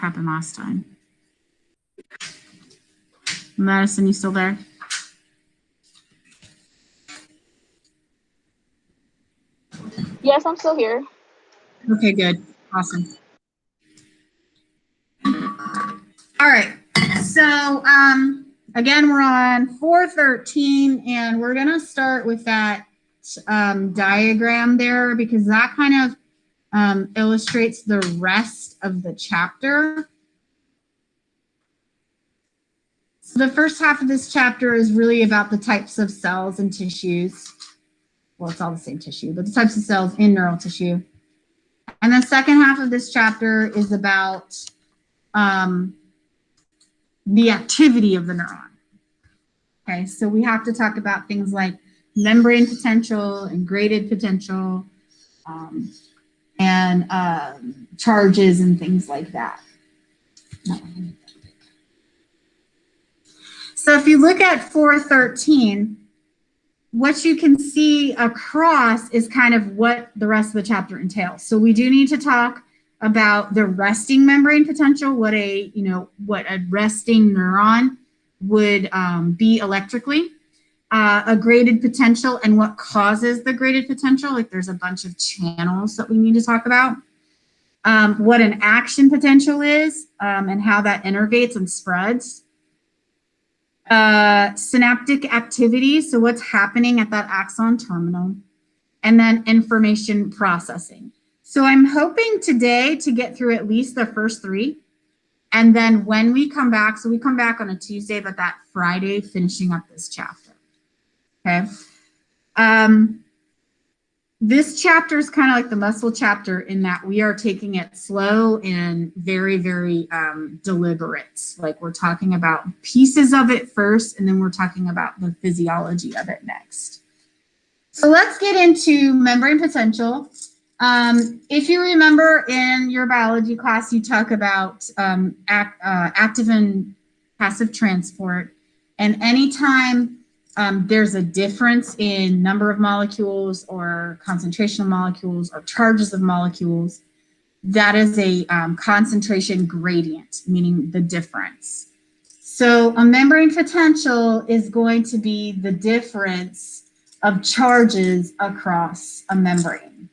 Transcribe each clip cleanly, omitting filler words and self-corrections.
happened last time. Madison, you still there? Yes, I'm still here. Okay, good. Awesome. All right. So again, we're on 413, and we're going to start with that diagram there because that kind of illustrates the rest of the chapter. So the first half of this chapter is really about the types of cells and tissues. Well, it's all the same tissue, but the types of cells in neural tissue. And the second half of this chapter is about the activity of the neuron. Okay, so we have to talk about things like membrane potential and graded potential and charges and things like that. So if you look at 413, what you can see across is kind of what the rest of the chapter entails. So we do need to talk about the resting membrane potential, what a resting neuron would be electrically, a graded potential and what causes the graded potential. Like there's a bunch of channels that we need to talk about. What an action potential is and how that innervates and spreads. Synaptic activity, so what's happening at that axon terminal, and then information processing. So I'm hoping today to get through at least the first three, and then when we come back, so we come back on a Tuesday, but that Friday, finishing up this chapter, okay? This chapter is kind of like the muscle chapter in that we are taking it slow and very, very deliberate. Like we're talking about pieces of it first, and then we're talking about the physiology of it next. So let's get into membrane potential. If you remember in your biology class, you talk about active and passive transport, and anytime there's a difference in number of molecules or concentration of molecules or charges of molecules, that is a concentration gradient, meaning the difference. So a membrane potential is going to be the difference of charges across a membrane.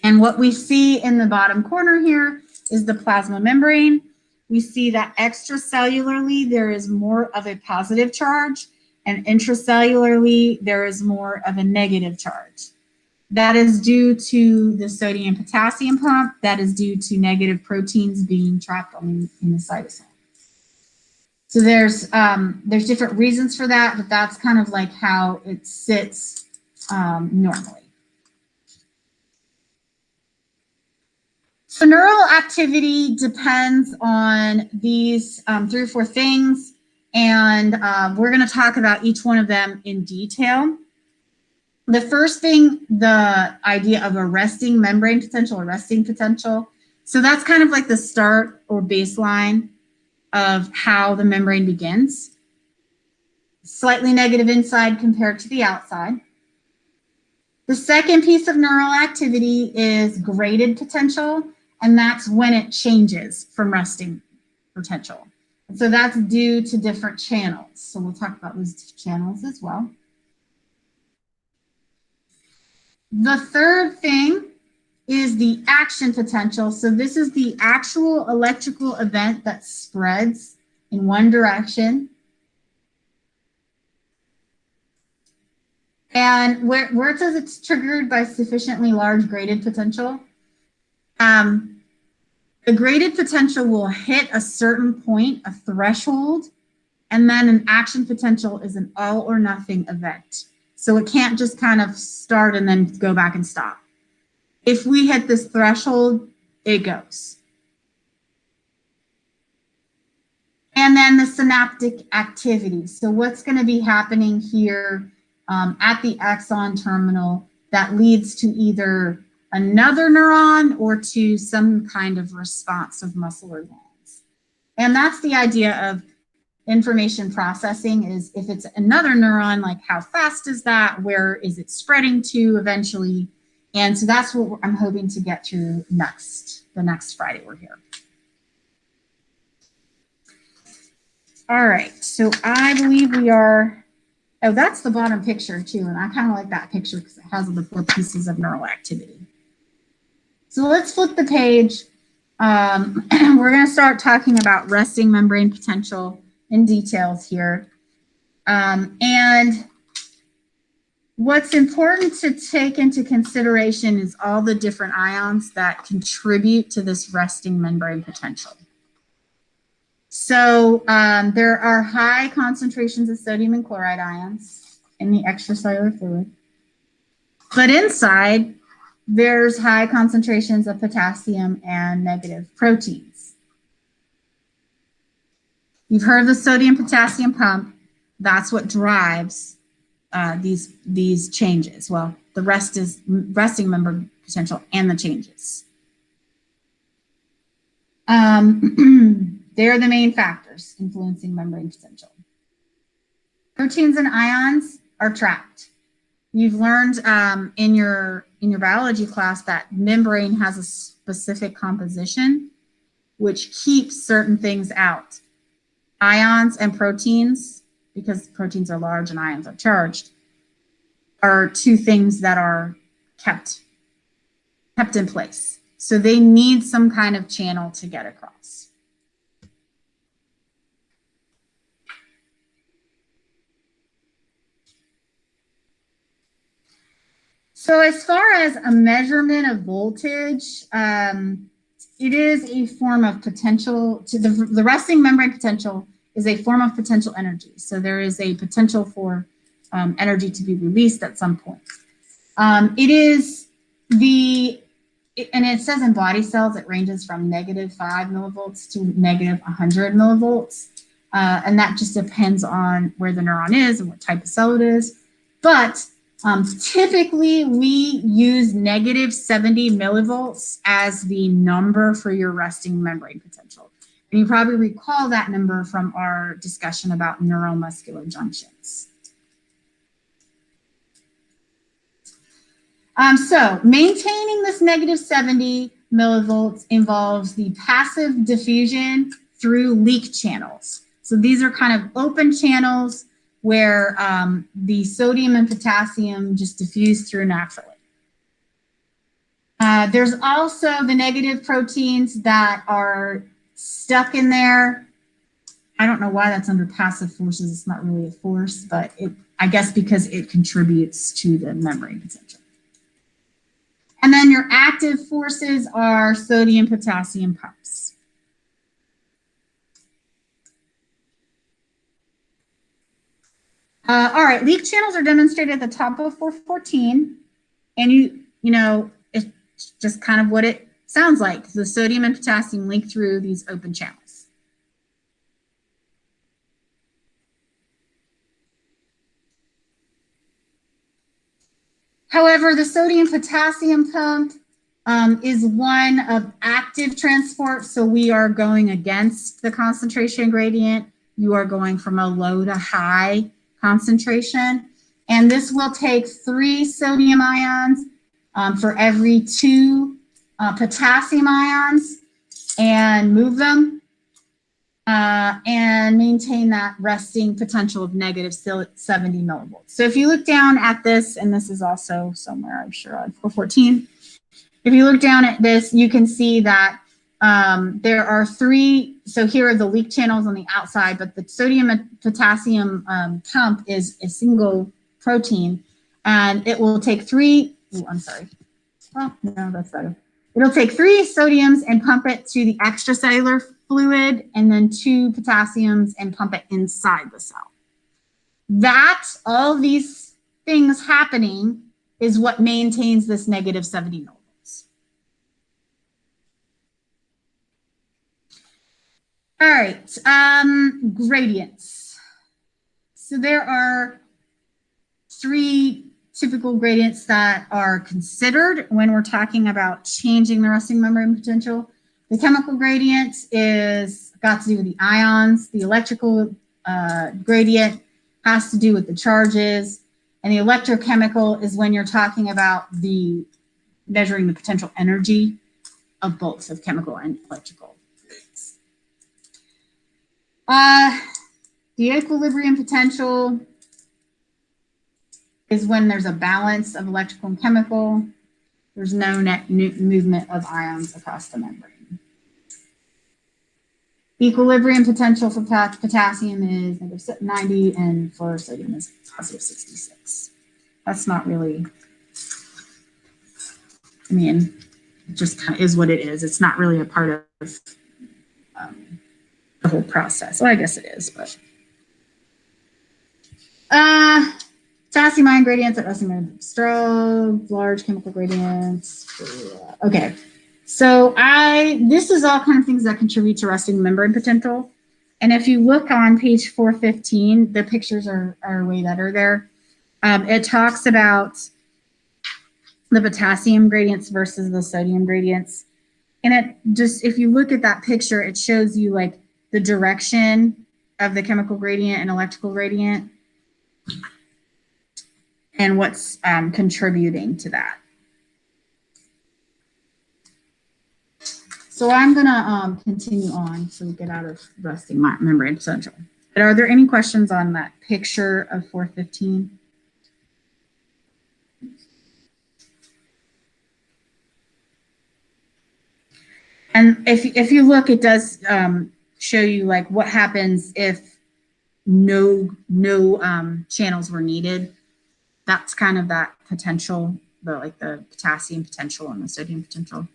And what we see in the bottom corner here is the plasma membrane. We see that extracellularly there is more of a positive charge, and intracellularly, there is more of a negative charge. That is due to the sodium potassium pump. That is due to negative proteins being trapped in the cytosol. So there's different reasons for that, but that's kind of like how it sits normally. So neural activity depends on these 3 or 4 things. And we're going to talk about each one of them in detail. The first thing, the idea of a resting membrane potential or resting potential. So that's kind of like the start or baseline of how the membrane begins. Slightly negative inside compared to the outside. The second piece of neural activity is graded potential, and that's when it changes from resting potential. So that's due to different channels. So we'll talk about those channels as well. The third thing is the action potential. So this is the actual electrical event that spreads in one direction. And where it says it's triggered by sufficiently large graded potential, the graded potential will hit a certain point, a threshold, and then an action potential is an all or nothing event. So it can't just kind of start and then go back and stop. If we hit this threshold, it goes. And then the synaptic activity. So what's going to be happening here at the axon terminal that leads to either another neuron or to some kind of response of muscle or neurons. And that's the idea of information processing, is if it's another neuron, like how fast is that? Where is it spreading to eventually? And so that's what I'm hoping to get to next, the next Friday we're here. All right, so I believe we are, oh, that's the bottom picture too, and I kind of like that picture because it has the 4 pieces of neural activity. So let's flip the page. We're going to start talking about resting membrane potential in details here. And what's important to take into consideration is all the different ions that contribute to this resting membrane potential. So there are high concentrations of sodium and chloride ions in the extracellular fluid. But inside, there's high concentrations of potassium and negative proteins. You've heard of the sodium-potassium pump. That's what drives these changes. Well, the rest is resting membrane potential and the changes. They're the main factors influencing membrane potential. Proteins and ions are trapped. You've learned in your biology class that membrane has a specific composition which keeps certain things out. Ions and proteins, because proteins are large and ions are charged, are 2 things that are kept in place. So they need some kind of channel to get across. So as far as a measurement of voltage, it is a form of potential. The resting membrane potential is a form of potential energy. So there is a potential for energy to be released at some point. It is and it says in body cells, it ranges from -5 millivolts to -100 millivolts. And that just depends on where the neuron is and what type of cell it is. But typically, we use -70 millivolts as the number for your resting membrane potential. And you probably recall that number from our discussion about neuromuscular junctions. So maintaining this -70 millivolts involves the passive diffusion through leak channels. So these are kind of open channels where the sodium and potassium just diffuse through naturally. There's also the negative proteins that are stuck in there. I don't know why that's under passive forces. It's not really a force, but I guess because it contributes to the membrane potential. And then your active forces are sodium-potassium pumps. All right, leak channels are demonstrated at the top of 414. And you know, it's just kind of what it sounds like. The sodium and potassium link through these open channels. However, the sodium-potassium pump is one of active transport. So we are going against the concentration gradient. You are going from a low to high concentration. And this will take 3 sodium ions for every 2 potassium ions and move them and maintain that resting potential of -70 millivolts. So if you look down at this, and this is also somewhere, I'm sure, on 414, if you look down at this, you can see that there are 3, so here are the leak channels on the outside, but the sodium and potassium pump is a single protein, and it will take 3, I'm sorry, oh, no, that's better. It'll take 3 sodiums and pump it to the extracellular fluid, and then 2 potassiums and pump it inside the cell. All these things happening is what maintains this -70 millivolts. All right, gradients. So there are 3 typical gradients that are considered when we're talking about changing the resting membrane potential. The chemical gradient is got to do with the ions. The electrical gradient has to do with the charges. And the electrochemical is when you're talking about measuring the potential energy of both of chemical and electrical. The equilibrium potential is when there's a balance of electrical and chemical. There's no net movement of ions across the membrane. Equilibrium potential for potassium is -90 and for sodium is +66. That's not really, I mean, it just kind of is what it is. It's not really a part of the whole process. Well, I guess it is, but. Potassium ion gradients at estimated strobe, large chemical gradients. Okay, so this is all kind of things that contribute to resting membrane potential. And if you look on page 415, the pictures are way better there. It talks about the potassium gradients versus the sodium gradients. And it just, if you look at that picture, it shows you like the direction of the chemical gradient and electrical gradient and what's contributing to that. So I'm gonna continue on so we get out of resting membrane potential. But are there any questions on that picture of 415? And if you look, it does show you like what happens if no channels were needed. That's kind of that potential, the potassium potential and the sodium potential.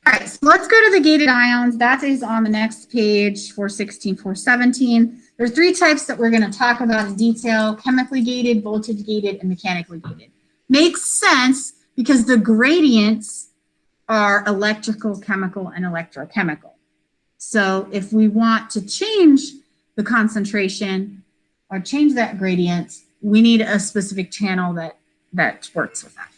All right, so let's go to the gated ions. That is on the next page, 416, 417. There's 3 types that we're going to talk about in detail: chemically gated, voltage gated, and mechanically gated. Makes sense because the gradients are electrical, chemical, and electrochemical. So if we want to change the concentration or change that gradient, we need a specific channel that works with that.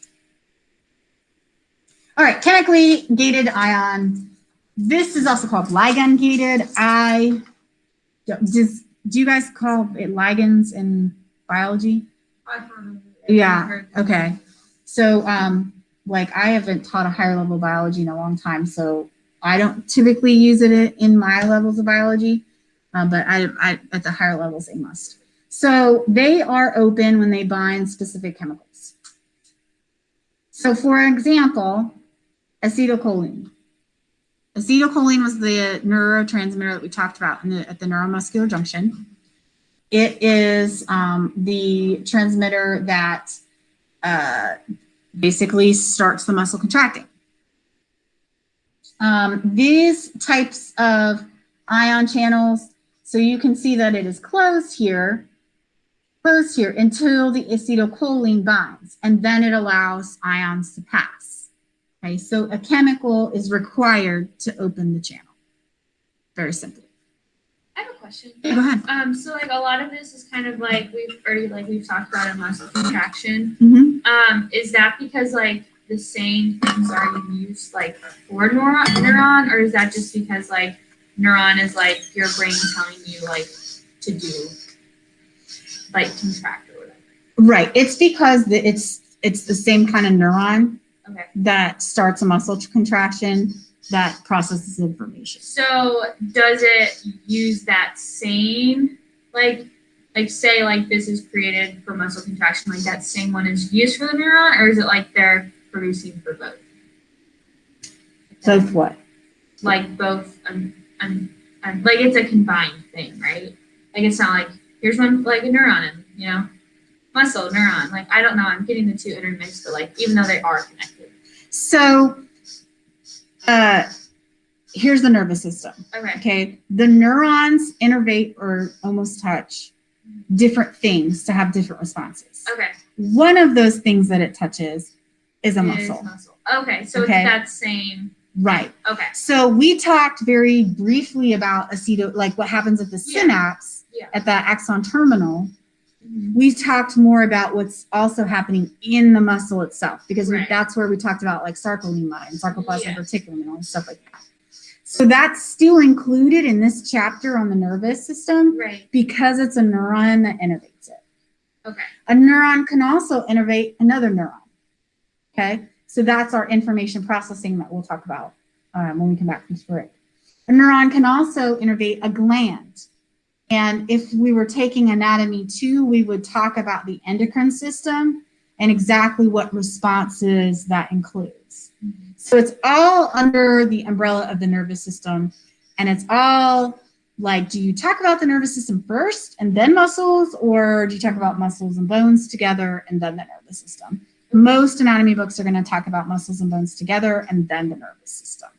All right, chemically gated ion. This is also called ligand gated. Do you guys call it ligands in biology? I've heard of it. Yeah, okay. So like I haven't taught a higher level of biology in a long time, so I don't typically use it in my levels of biology, but I at the higher levels they must. So they are open when they bind specific chemicals. So for example, acetylcholine. Acetylcholine was the neurotransmitter that we talked about at the neuromuscular junction. It is the transmitter that basically starts the muscle contracting. These types of ion channels, so you can see that it is closed here until the acetylcholine binds, and then it allows ions to pass. Okay, so a chemical is required to open the channel. Very simply. I have a question. Yeah, go ahead. So like a lot of this is kind of like we've talked about in muscle contraction. Mm-hmm. Is that because like the same things are used like for neuron, or is that just because like neuron is like your brain telling you like to do like contract or whatever? Right. It's because it's the same kind of neuron Okay. that starts a muscle contraction that processes information. So does it use that same like say like this is created for muscle contraction, like that same one is used for the neuron, or is it like they're producing for both? Both what? Like both like it's a combined thing, right? Like it's not like here's one like a neuron and muscle neuron. Like I don't know, I'm getting the two intermixed, but like even though they are connected. So here's the nervous system. Okay. The neurons innervate or almost touch different things to have different responses. Okay. One of those things that it touches is a muscle. Okay. So it's that same. Right. Okay. So we talked very briefly about like what happens at the synapse at that axon terminal. Mm-hmm. We talked more about what's also happening in the muscle itself, because that's where we talked about like sarcolemma and sarcoplasmic reticulum and all this stuff like that. So that's still included in this chapter on the nervous system, because it's a neuron that innervates it. Okay. A neuron can also innervate another neuron. Okay. So that's our information processing that we'll talk about when we come back from break. A neuron can also innervate a gland. And if we were taking anatomy 2, we would talk about the endocrine system and exactly what responses that includes. So it's all under the umbrella of the nervous system. And it's all like, do you talk about the nervous system first and then muscles, or do you talk about muscles and bones together and then the nervous system? Most anatomy books are going to talk about muscles and bones together and then the nervous system.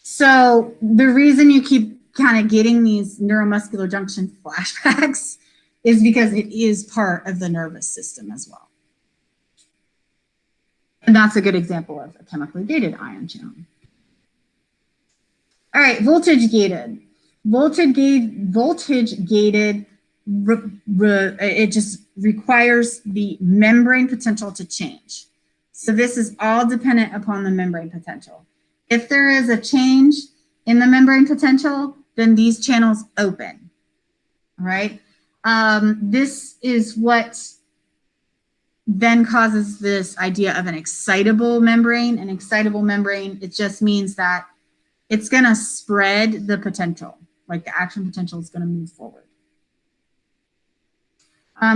So the reason you keep kind of getting these neuromuscular junction flashbacks is because it is part of the nervous system as well. And that's a good example of a chemically gated ion channel. All right, voltage gated. Voltage gated, it just requires the membrane potential to change. So this is all dependent upon the membrane potential. If there is a change in the membrane potential, then these channels open, all right? This is what then causes this idea of an excitable membrane. An excitable membrane, it just means that it's gonna spread the potential, like the action potential is gonna move forward.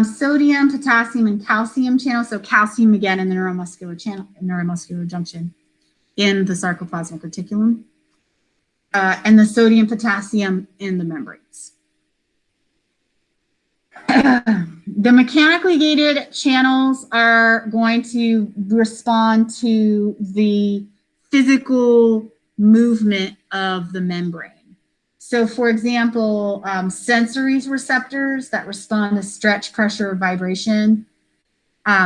Sodium, potassium, and calcium channels. So calcium again in the neuromuscular channel, neuromuscular junction in the sarcoplasmic reticulum, and the sodium, potassium in the membranes. The mechanically gated channels are going to respond to the physical movement of the membrane. So for example, sensory receptors that respond to stretch, pressure, or vibration.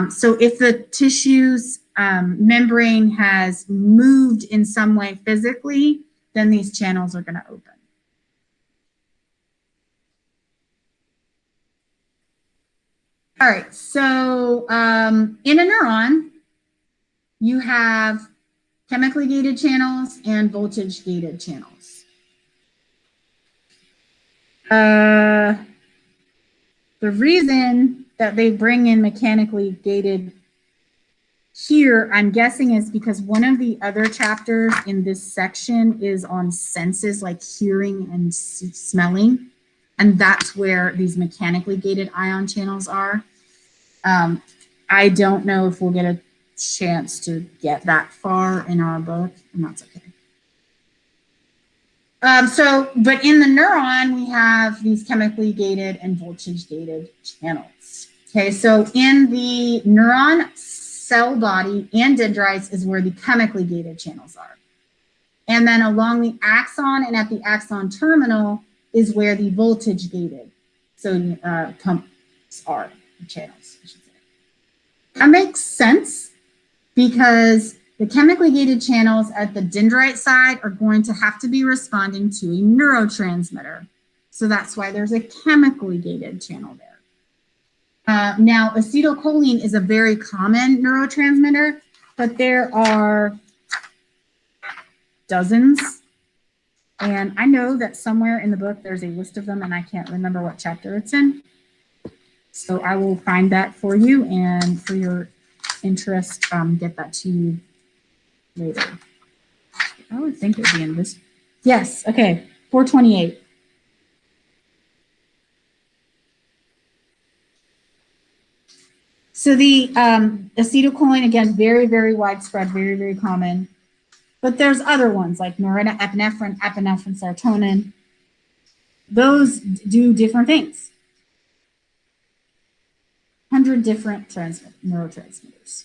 So if the tissue's membrane has moved in some way physically, then these channels are going to open. All right, so in a neuron, you have chemically gated channels and voltage gated channels. The reason that they bring in mechanically gated here, I'm guessing, is because one of the other chapters in this section is on senses like hearing and smelling. And that's where these mechanically gated ion channels are. I don't know if we'll get a chance to get that far in our book, and that's okay. But in the neuron, we have these chemically gated and voltage gated channels. Okay, so in the neuron cell body and dendrites is where the chemically gated channels are. And then along the axon and at the axon terminal is where the voltage gated pumps are, the channels, I should say. That makes sense because the chemically gated channels at the dendrite side are going to have to be responding to a neurotransmitter. So that's why there's a chemically gated channel there. Now, acetylcholine is a very common neurotransmitter, but there are dozens. And I know that somewhere in the book there's a list of them, and I can't remember what chapter it's in. So I will find that for you, and for your interest, get that to you later. I would think it would be in this. Yes, okay, 428. So the acetylcholine, again, very, very widespread, very, very common. But there's other ones like norepinephrine, epinephrine, serotonin. Those do different things. 100 different neurotransmitters.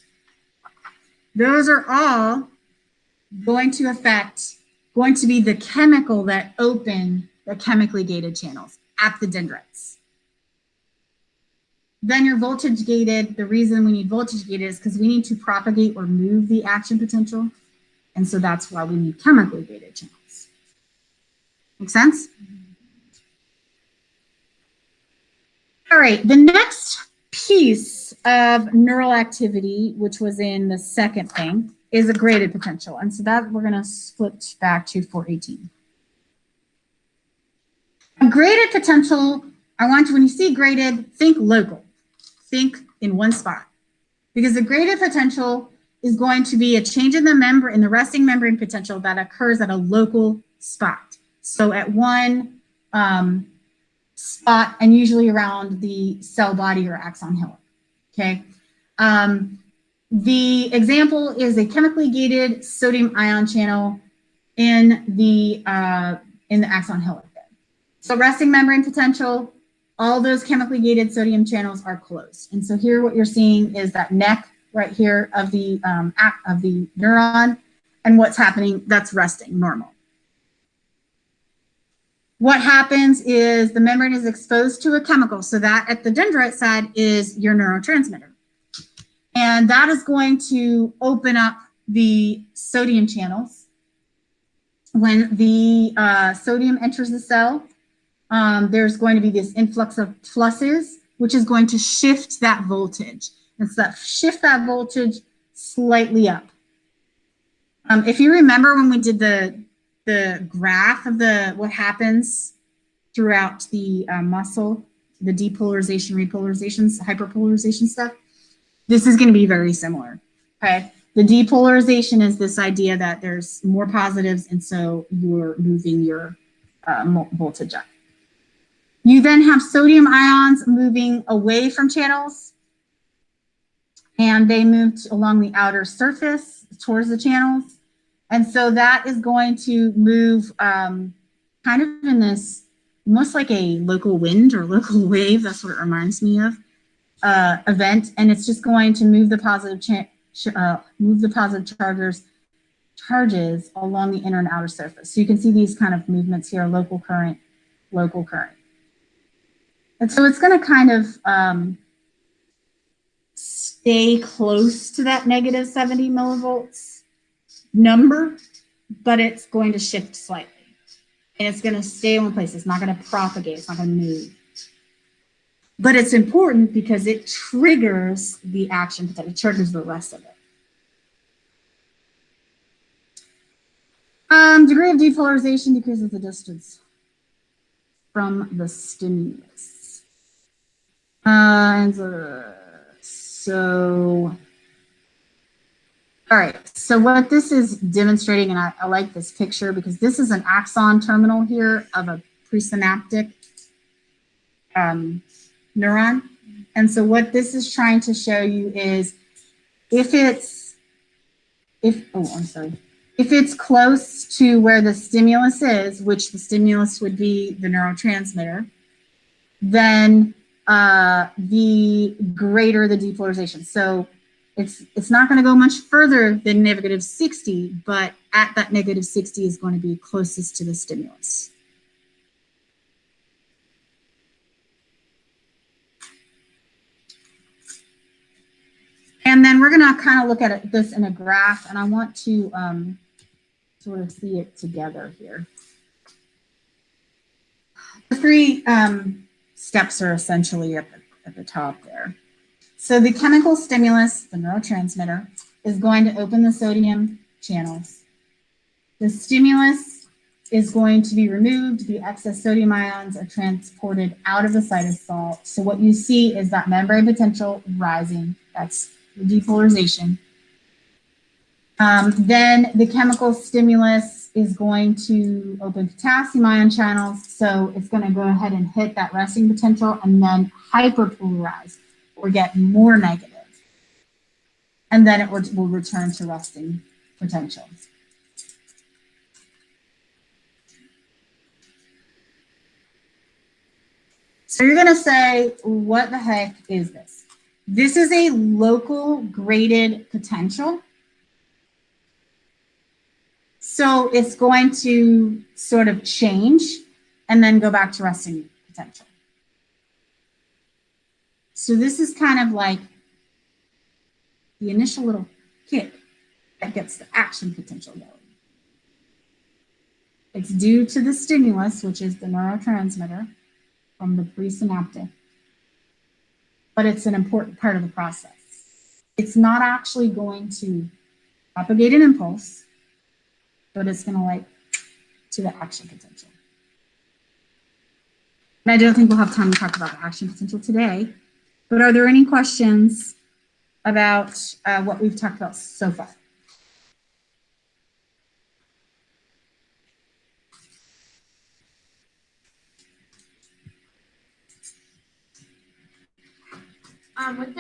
Those are all going to be the chemical that open the chemically gated channels at the dendrites. Then your voltage gated, the reason we need voltage gated is because we need to propagate or move the action potential. And so that's why we need chemically gated channels. Make sense? All right, the next piece of neural activity, which was in the second thing, is a graded potential. And so that we're gonna flip back to 418. A graded potential, I want you, when you see graded, think local. Think in one spot. Because the graded potential is going to be a change in the resting membrane potential that occurs at a local spot. So at one spot, and usually around the cell body or axon hillock. Okay. The example is a chemically gated sodium ion channel in the axon hillock. So resting membrane potential, all those chemically gated sodium channels are closed. And so here what you're seeing is that neck right here of the neuron, and what's happening, that's resting, normal. What happens is the membrane is exposed to a chemical. So that at the dendrite side is your neurotransmitter. And that is going to open up the sodium channels. When the sodium enters the cell, there's going to be this influx of pluses, which is going to shift that voltage. And so shift that voltage slightly up. If you remember when we did the graph of what happens throughout the muscle, the depolarization, repolarizations, hyperpolarization stuff, this is going to be very similar. Okay. The depolarization is this idea that there's more positives, and so you're moving your voltage up. You then have sodium ions moving away from channels, and they move along the outer surface towards the channels. And so that is going to move kind of in this, almost like a local wind or local wave, that's what it reminds me of, event. And it's just going to move the positive charges along the inner and outer surface. So you can see these kind of movements here, local current, local current. And so it's going to kind of stay close to that negative 70 millivolts number, but it's going to shift slightly. And it's going to stay in one place. It's not going to propagate. It's not going to move. But it's important because it triggers the action potential. It triggers the rest of it. Degree of depolarization decreases the distance from the stimulus. All right, so what this is demonstrating, and I like this picture because this is an axon terminal here of a presynaptic neuron. And so what this is trying to show you is if it's close to where the stimulus is, which the stimulus would be the neurotransmitter, then the greater the depolarization. So it's not going to go much further than negative 60, but at that negative 60 is going to be closest to the stimulus. And then we're going to kind of look at this in a graph, and I want to sort of see it together here. The three steps are essentially at the top there. So the chemical stimulus, the neurotransmitter, is going to open the sodium channels. The stimulus is going to be removed. The excess sodium ions are transported out of the cytosol. So what you see is that membrane potential rising. That's the depolarization. Then the chemical stimulus is going to open potassium ion channels. So it's going to go ahead and hit that resting potential and then hyperpolarize or get more negative. And then it will return to resting potential. So you're going to say, what the heck is this? This is a local graded potential. So it's going to sort of change and then go back to resting potential. So this is kind of like the initial little kick that gets the action potential going. It's due to the stimulus, which is the neurotransmitter from the presynaptic, but it's an important part of the process. It's not actually going to propagate an impulse, but it's going to like to the action potential. And I don't think we'll have time to talk about the action potential today, but are there any questions about what we've talked about so far? With